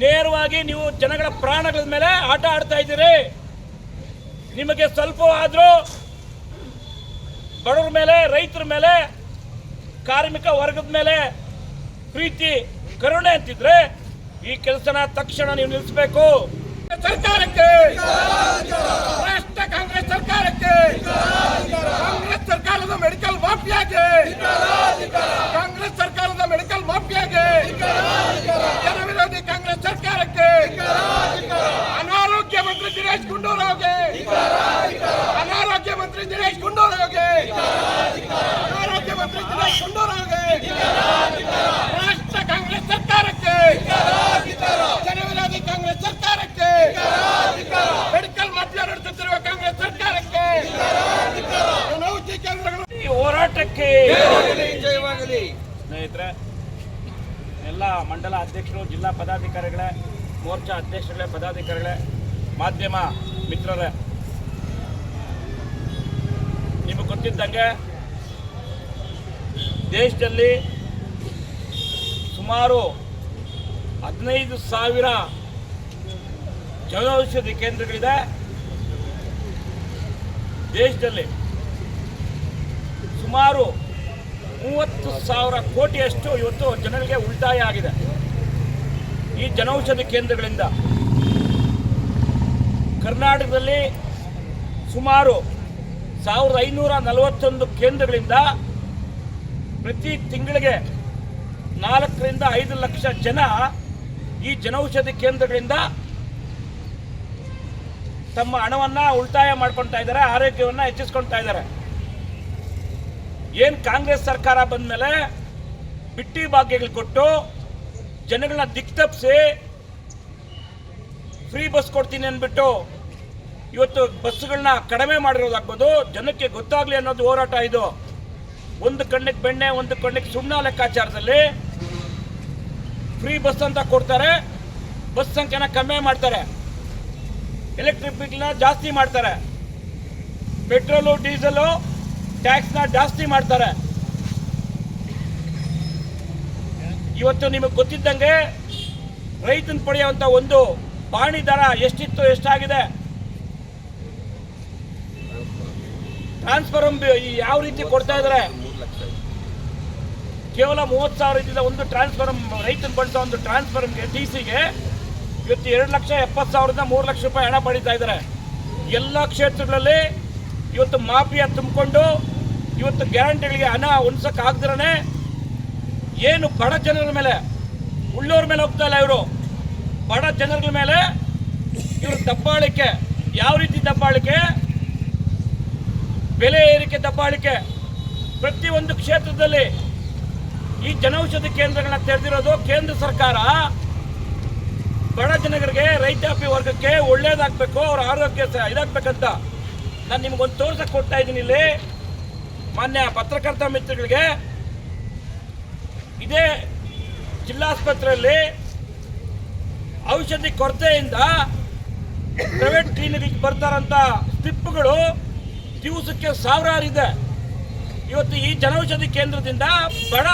ನೇರವಾಗಿ ನೀವು ಜನಗಳ ಪ್ರಾಣಗಳ ಮೇಲೆ ಆಟ ಆಡ್ತಾ ಇದ್ದೀರಿ. ನಿಮಗೆ ಸ್ವಲ್ಪ ಆದರೂ ಬಡವರ ಮೇಲೆ, ರೈತರ ಮೇಲೆ, ಕಾರ್ಮಿಕ ವರ್ಗದ ಮೇಲೆ ಪ್ರೀತಿ ಕರುಣೆ ಅಂತಿದ್ರೆ ಈ ಕೆಲಸನ ತಕ್ಷಣ ನೀವು ನಿಲ್ಲಿಸಬೇಕು. ಸರ್ಕಾರಕ್ಕೆ, ರಾಷ್ಟ್ರ ಕಾಂಗ್ರೆಸ್ ಸರ್ಕಾರಕ್ಕೆ, ಕಾಂಗ್ರೆಸ್ ಸರ್ಕಾರದ ಮೆಡಿಕಲ್ ಮಾಫಿಯಾಗೆ, ಕಾಂಗ್ರೆಸ್ ಸರ್ಕಾರದ ಮೆಡಿಕಲ್ ಮಾಫಿಯಾಗೆ, ಜನ ವಿರೋಧಿ ಕಾಂಗ್ರೆಸ್ ಸರ್ಕಾರಕ್ಕೆ, ಅನಾರೋಗ್ಯ ಮಂತ್ರಿ ದಿನೇಶ್ ಗುಂಡೂರಾವ್ಗೆ, ಅನಾರೋಗ್ಯ ಮಂತ್ರಿ ದಿನೇಶ್ ಗುಂಡೂರಾವ್ಗೆ, ಅನಾರೋಗ್ಯ ಮಂತ್ರಿ ದಿನೇಶ್ ಗುಂಡೂರಾವ್ಗೆ, ರಾಷ್ಟ್ರ ಕಾಂಗ್ರೆಸ್ ಸರ್ಕಾರಕ್ಕೆ, ಜನ ವಿರೋಧಿ ಕಾಂಗ್ರೆಸ್ ಸರ್ಕಾರಕ್ಕೆ, ಮೆಡಿಕಲ್ ಮಾಫಿಯಾ ನಡೆಸುತ್ತಿರುವ ಕಾಂಗ್ರೆಸ್ ಸರ್ಕಾರಕ್ಕೆ, ಈ ಹೋರಾಟಕ್ಕೆ ಜಯವಾಗಲಿ. ಸ್ನೇಹಿತರೆ, ಎಲ್ಲ ಮಂಡಲ ಅಧ್ಯಕ್ಷರು, ಜಿಲ್ಲಾ ಪದಾಧಿಕಾರಿಗಳೇ, ಮೋರ್ಚಾ ಅಧ್ಯಕ್ಷರುಗಳೇ, ಪದಾಧಿಕಾರಿಗಳೇ, ಮಾಧ್ಯಮ ಮಿತ್ರರೇ, ನಿಮಗೆ ಗೊತ್ತಿದ್ದಂಗೆ ದೇಶದಲ್ಲಿ ಸುಮಾರು 15,000 ಜನೌಷಧಿ ಕೇಂದ್ರಗಳಿದೆ. ದೇಶದಲ್ಲಿ ಸುಮಾರು 30,000 ಕೋಟಿಯಷ್ಟು ಇವತ್ತು ಜನರಿಗೆ ಉಳಿತಾಯ ಆಗಿದೆ ಈ ಜನೌಷಧಿ ಕೇಂದ್ರಗಳಿಂದ. ಕರ್ನಾಟಕದಲ್ಲಿ ಸುಮಾರು 1,541 ಕೇಂದ್ರಗಳಿಂದ ಪ್ರತಿ ತಿಂಗಳಿಗೆ 4 ರಿಂದ 5 ಲಕ್ಷ ಜನ ಈ ಜನೌಷಧಿ ಕೇಂದ್ರಗಳಿಂದ ತಮ್ಮ ಹಣವನ್ನು ಉಳಿತಾಯ ಮಾಡ್ಕೊಳ್ತಾ ಇದ್ದಾರೆ, ಆರೋಗ್ಯವನ್ನು ಹೆಚ್ಚಿಸ್ಕೊಳ್ತಾ ಇದ್ದಾರೆ. ಏನು ಕಾಂಗ್ರೆಸ್ ಸರ್ಕಾರ ಬಂದ ಮೇಲೆ ಬಿಟ್ಟಿ ಭಾಗ್ಯಗಳು ಕೊಟ್ಟು ಜನಗಳನ್ನ ದಿಕ್ತಪ್ಪಿಸಿ ಫ್ರೀ ಬಸ್ ಕೊಡ್ತೀನಿ ಅಂದ್ಬಿಟ್ಟು ಇವತ್ತು ಬಸ್ಗಳನ್ನ ಕಡಿಮೆ ಮಾಡಿರೋದಾಗ್ಬೋದು, ಜನಕ್ಕೆ ಗೊತ್ತಾಗ್ಲಿ ಅನ್ನೋದು ಹೋರಾಟ ಇದು. ಒಂದು ಕಣ್ಣಿಗೆ ಬೆಣ್ಣೆ, ಒಂದು ಕಣ್ಣಿಗೆ ಸುಣ್ಣ ಲೆಕ್ಕಾಚಾರದಲ್ಲಿ ಫ್ರೀ ಬಸ್ ಅಂತ ಕೊಡ್ತಾರೆ, ಬಸ್ ಸಂಖ್ಯೆನ ಕಮ್ಮಿ ಮಾಡ್ತಾರೆ, ಎಲೆಕ್ಟ್ರಿಕ್ ವೆಹಿಕಲ್ನ ಜಾಸ್ತಿ ಮಾಡ್ತಾರೆ, ಪೆಟ್ರೋಲು ಡೀಸೆಲು ಟ್ಯಾಕ್ಸ್ನ ಜಾಸ್ತಿ ಮಾಡ್ತಾರೆ. ಇವತ್ತು ನಿಮಗೆ ಗೊತ್ತಿದ್ದಂಗೆ ರೈತನ ಪಡೆಯುವಂಥ ಒಂದು ಪಾಣಿ ದರ ಎಷ್ಟಿತ್ತು, ಎಷ್ಟಾಗಿದೆ, ಟ್ರಾನ್ಸ್ಫಾರ್ಮ್ ಯಾವ ರೀತಿ ಕೊಡ್ತಾ ಇದ್ದಾರೆ. ಕೇವಲ 30,000 ಇದ್ದಿದ್ದ ಒಂದು ಟ್ರಾನ್ಸ್ಫಾರ್ಮ್, ರೈತನ ಬಳಸೋ ಒಂದು ಟ್ರಾನ್ಸ್ಫಾರ್ಮ್ಗೆ TCಗೆ ಇವತ್ತು 2,70,000ದಿಂದ 3 ಲಕ್ಷ ರೂಪಾಯಿ ಹಣ ಪಡೀತಾ ಇದ್ದಾರೆ. ಎಲ್ಲ ಕ್ಷೇತ್ರಗಳಲ್ಲಿ ಇವತ್ತು ಮಾಫಿಯಾ ತುಂಬಿಕೊಂಡು ಇವತ್ತು ಗ್ಯಾರಂಟಿಗಳಿಗೆ ಹಣ ಹೊಂದ್ಸಕ್ಕೆ ಆಗದಿರೇ ಏನು ಬಡ ಜನರ ಮೇಲೆ, ಉಳ್ಳೋರ ಮೇಲೆ ಹೋಗ್ತಾ ಇಲ್ಲ, ಇವರು ಬಡ ಜನರ ಮೇಲೆ ಇವರು ದಬ್ಬಾಳಿಕೆ. ಯಾವ ರೀತಿ ದಬ್ಬಾಳಿಕೆ? ಬೆಲೆ ಏರಿಕೆ ದಬ್ಬಾಳಿಕೆ. ಪ್ರತಿಯೊಂದು ಕ್ಷೇತ್ರದಲ್ಲಿ ಈ ಜನೌಷಧಿ ಕೇಂದ್ರಗಳನ್ನ ತೆರೆದಿರೋದು ಕೇಂದ್ರ ಸರ್ಕಾರ ಬಡ ಜನರಿಗೆ, ರೈತಾಪಿ ವರ್ಗಕ್ಕೆ ಒಳ್ಳೇದಾಗಬೇಕು, ಅವ್ರ ಆರೋಗ್ಯ ಇದಾಗಬೇಕಂತ. ನಾನು ನಿಮಗೊಂದು ತೋರ್ಸಕ್ಕೆ ಕೊಡ್ತಾ ಇದ್ದೀನಿ. ಇಲ್ಲಿ ಮಾನ್ಯ ಪತ್ರಕರ್ತ ಮಿತ್ರಗಳಿಗೆ, ಇದೇ ಜಿಲ್ಲಾಸ್ಪತ್ರೆಯಲ್ಲಿ ಔಷಧಿ ಕೊರತೆಯಿಂದ ಪ್ರೈವೇಟ್ ಕ್ಲಿನಿಕ್ಗೆ ಬರ್ತಾರಂತ ಸ್ಲಿಪ್ಗಳು ದಿವಸಕ್ಕೆ 1000 ಇದೆ. ಇವತ್ತು ಈ ಜನೌಷಧಿ ಕೇಂದ್ರದಿಂದ ಬಡ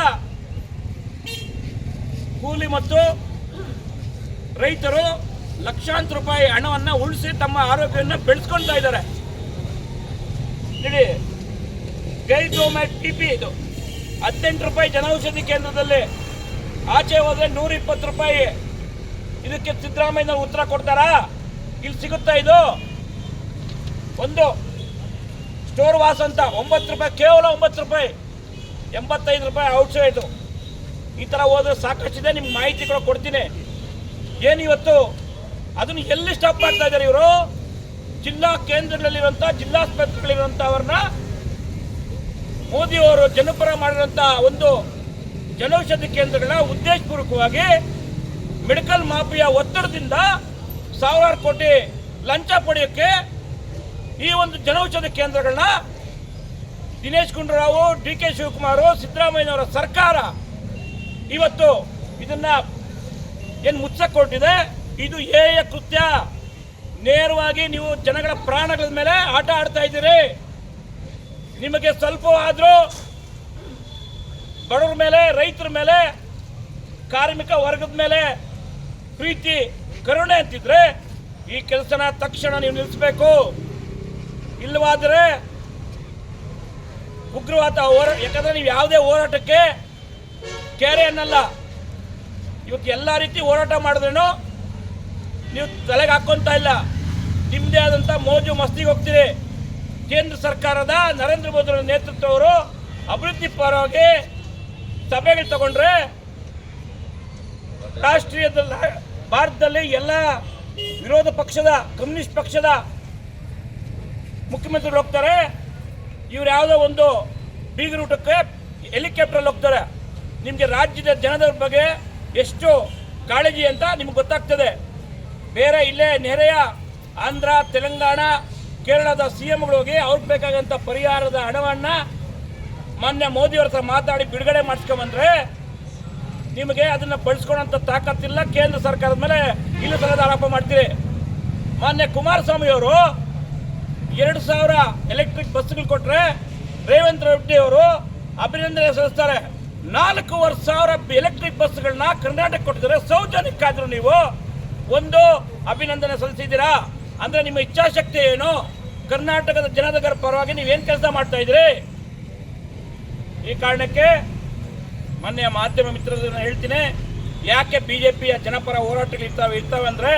ಕೂಲಿ ಮತ್ತು ರೈತರು ಲಕ್ಷಾಂತರ ರೂಪಾಯಿ ಹಣವನ್ನು ಉಳಿಸಿ ತಮ್ಮ ಆರೋಗ್ಯವನ್ನು ಬೆಳೆಸ್ಕೊಳ್ತಾ ಇದ್ದಾರೆ. ನೋಡಿ, ಗೈಡ್ರೋಮ್ಯಾಟ್ TP ಇದು 18 ರೂಪಾಯಿ ಜನೌಷಧಿ ಕೇಂದ್ರದಲ್ಲಿ, ಆಚೆ ಹೋದ್ರೆ 120 ರೂಪಾಯಿ. ಇದಕ್ಕೆ ಸಿದ್ದರಾಮಯ್ಯ ಉತ್ತರ ಕೊಡ್ತಾರಾ? ಇಲ್ಲಿ ಸಿಗುತ್ತಾ ಇದು? ಒಂದು ಸ್ಟೋರ್ ವಾಸ್ ಅಂತ 9 ರೂಪಾಯಿ, ಕೇವಲ 9 ರೂಪಾಯಿ, 85 ರೂಪಾಯಿ ಔಟ್ಸೈಡು. ಈ ಥರ ಹೋದ್ರೆ ಸಾಕಷ್ಟಿದೆ, ನಿಮ್ಗೆ ಮಾಹಿತಿ ಕೂಡ ಕೊಡ್ತೀನಿ. ಏನು ಇವತ್ತು ಅದನ್ನು ಎಲ್ಲಿ ಸ್ಟಾಪ್ ಮಾಡ್ತಾ ಇದ್ದಾರೆ ಇವರು? ಜಿಲ್ಲಾ ಕೇಂದ್ರಗಳಲ್ಲಿರುವಂಥ, ಜಿಲ್ಲಾಸ್ಪತ್ರೆಗಳಿರುವಂಥವ್ರನ್ನ ಮೋದಿಯವರು ಜನಪರ ಮಾಡಿರುವಂಥ ಒಂದು ಜನೌಷಧಿ ಕೇಂದ್ರಗಳನ್ನ ಉದ್ದೇಶಪೂರ್ವಕವಾಗಿ ಮೆಡಿಕಲ್ ಮಾಫಿಯಾ ಒತ್ತಡದಿಂದ 1000 ಕೋಟಿ ಲಂಚ ಪಡೆಯೋಕ್ಕೆ ಈ ಒಂದು ಜನೌಷಧಿ ಕೇಂದ್ರಗಳನ್ನ ದಿನೇಶ್ ಗುಂಡೂರಾವ್, DK ಶಿವಕುಮಾರ್, ಸಿದ್ದರಾಮಯ್ಯನವರ ಸರ್ಕಾರ ಇವತ್ತು ಇದನ್ನ ಏನು ಮುಚ್ಚಕ್ಕೆ ಹೊರಟಿದೆ. ಇದು ಹೇಯ ಕೃತ್ಯ. ನೇರವಾಗಿ ನೀವು ಜನಗಳ ಪ್ರಾಣಗಳ ಮೇಲೆ ಆಟ ಆಡ್ತಾ ಇದ್ದೀರಿ. ನಿಮಗೆ ಸ್ವಲ್ಪ ಆದರೂ ಬಡವರ ಮೇಲೆ, ರೈತರ ಮೇಲೆ, ಕಾರ್ಮಿಕ ವರ್ಗದ ಮೇಲೆ ಪ್ರೀತಿ ಕರುಣೆ ಅಂತಿದ್ರೆ ಈ ಕೆಲಸನ ತಕ್ಷಣ ನೀವು ನಿಲ್ಲಿಸಬೇಕು. ಇಲ್ಲವಾದರೆ ಉಗ್ರವಾದ ಹೋರಾಟ, ಯಾಕಂದ್ರೆ ನೀವು ಯಾವುದೇ ಹೋರಾಟಕ್ಕೆ ಕೆರೆ ಅನ್ನಲ್ಲ. ಇವತ್ತು ಎಲ್ಲ ರೀತಿ ಹೋರಾಟ ಮಾಡಿದ್ರೂ ನೀವು ತಲೆಗೆ ಹಾಕೊಂತ ಇಲ್ಲ. ನಿಮ್ಮದೇ ಆದಂಥ ಮೋಜು ಮಸ್ತಿಗೆ ಹೋಗ್ತೀರಿ. ಕೇಂದ್ರ ಸರ್ಕಾರದ ನರೇಂದ್ರ ಮೋದಿ ಅವರ ನೇತೃತ್ವವರು ಅಭಿವೃದ್ಧಿ ಪರವಾಗಿ ಸಭೆಗಳು ತಗೊಂಡ್ರೆ ರಾಷ್ಟ್ರೀಯದಲ್ಲಿ ಭಾರತದಲ್ಲಿ ಎಲ್ಲ ವಿರೋಧ ಪಕ್ಷದ ಕಮ್ಯುನಿಸ್ಟ್ ಪಕ್ಷದ ಮುಖ್ಯಮಂತ್ರಿಗಳು ಹೋಗ್ತಾರೆ. ಇವ್ರು ಯಾವುದೋ ಒಂದು ಬೀಗರೂಟಕ್ಕೆ ಹೆಲಿಕಾಪ್ಟರ್ ಹೋಗ್ತಾರೆ. ನಿಮಗೆ ರಾಜ್ಯದ ಜನರ ಬಗ್ಗೆ ಎಷ್ಟು ಕಾಳಜಿ ಅಂತ ನಿಮ್ಗೆ ಗೊತ್ತಾಗ್ತದೆ. ಬೇರೆ ಇಲ್ಲೇ ನೆರೆಯ ಆಂಧ್ರ, ತೆಲಂಗಾಣ, ಕೇರಳದ CMಗಳು ಹೋಗಿ ಅವ್ರಿಗೆ ಬೇಕಾದಂಥ ಪರಿಹಾರದ ಹಣವನ್ನು ಮಾನ್ಯ ಮೋದಿಯವ್ರ ಹತ್ರ ಮಾತಾಡಿ ಬಿಡುಗಡೆ ಮಾಡಿಸ್ಕೊಂಬಂದ್ರೆ ನಿಮಗೆ ಅದನ್ನು ಬಳಸ್ಕೊಳ್ಳೋಂಥ ತಾಕತ್ತಿಲ್ಲ. ಕೇಂದ್ರ ಸರ್ಕಾರದ ಮೇಲೆ ಇಲ್ಲೂ ತರದ ಆರೋಪ ಮಾಡ್ತೀರಿ. ಮಾನ್ಯ ಕುಮಾರಸ್ವಾಮಿ ಅವರು 2000 ಎಲೆಕ್ಟ್ರಿಕ್ ಬಸ್ಗಳು ಕೊಟ್ಟರೆ ರೇವಂತ್ ರೆಡ್ಡಿ ಅವರು ಅಭಿನಂದನೆ ಸಲ್ಲಿಸ್ತಾರೆ. 4000 ಎಲೆಕ್ಟ್ರಿಕ್ ಬಸ್ಗಳನ್ನ ಕರ್ನಾಟಕ ಕೊಟ್ಟಿದ್ದಾರೆ. ಸೌಜನ್ಯಕ್ಕಾದ್ರೂ ನೀವು ಒಂದು ಅಭಿನಂದನೆ ಸಲ್ಲಿಸಿದ್ದೀರಾ ಅಂದ್ರೆ ನಿಮ್ಮ ಇಚ್ಛಾಶಕ್ತಿ ಏನು? ಕರ್ನಾಟಕದ ಜನರ ಪರವಾಗಿ ನೀವೇನು ಕೆಲಸ ಮಾಡ್ತಾ ಇದ್ರಿ? ಈ ಕಾರಣಕ್ಕೆ ಮಾನ್ಯ ಮಾಧ್ಯಮ ಮಿತ್ರರನ್ನ ಹೇಳ್ತೀನಿ, ಯಾಕೆ ಬಿಜೆಪಿಯ ಜನಪರ ಹೋರಾಟಗಳು ಇರ್ತಾವೆ ಅಂದ್ರೆ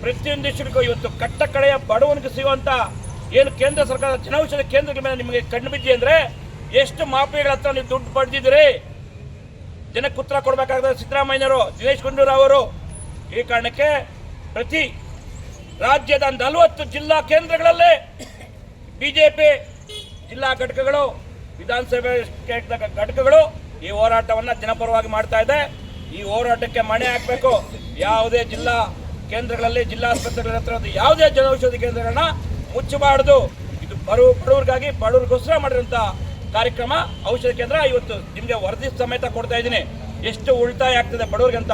ಪ್ರತಿಯೊಂದು ದೇಶಕ್ಕೂ ಇವತ್ತು ಕಟ್ಟ ಕಡೆಯ ಬಡವನಿಗೆ ಸಿಗುವಂತ ಏನು ಕೇಂದ್ರ ಸರ್ಕಾರದ ಜನೌಷಧಿ ಕೇಂದ್ರಗಳ ಮೇಲೆ ನಿಮಗೆ ಕಣ್ಣು ಬಿದ್ದಿ ಅಂದ್ರೆ ಎಷ್ಟು ಮಾಫಿಯಾಗಳ ಹತ್ರ ನೀವು ದುಡ್ಡು ಪಡೆದಿದ್ದೀರಿ? ಜನಕ್ಕೆ ಉತ್ತರ ಕೊಡಬೇಕಾದ ಸಿದ್ದರಾಮಯ್ಯನವರು, ದಿನೇಶ್ ಗುಂಡೂರಾವ್ ಅವರು. ಈ ಕಾರಣಕ್ಕೆ ಪ್ರತಿ ರಾಜ್ಯದ 40 ಜಿಲ್ಲಾ ಕೇಂದ್ರಗಳಲ್ಲೇ ಬಿಜೆಪಿ ಜಿಲ್ಲಾ ಘಟಕಗಳು, ವಿಧಾನಸಭೆ ಘಟಕಗಳು ಈ ಹೋರಾಟವನ್ನು ಜನಪರವಾಗಿ ಮಾಡ್ತಾ ಇದೆ. ಈ ಹೋರಾಟಕ್ಕೆ ಮಣೆ ಹಾಕಬೇಕು. ಯಾವುದೇ ಜಿಲ್ಲಾ ಕೇಂದ್ರಗಳಲ್ಲಿ, ಜಿಲ್ಲಾ ಆಸ್ಪತ್ರೆಗಳ ಹತ್ರ ಯಾವುದೇ ಜನೌಷಧಿ ಕೇಂದ್ರಗಳನ್ನ ಮುಚ್ಚಬಾರದು. ಇದು ಬಡವರಿಗಾಗಿ, ಬಡವರಿಗೋಸ್ಕರ ಮಾಡಿರುವಂಥ ಕಾರ್ಯಕ್ರಮ ಔಷಧಿ ಕೇಂದ್ರ. ಇವತ್ತು ನಿಮಗೆ ವರದಿ ಸಮೇತ ಕೊಡ್ತಾ ಇದ್ದೀನಿ ಎಷ್ಟು ಉಳಿತಾಯ ಆಗ್ತದೆ ಬಡವರಿಗಂತ.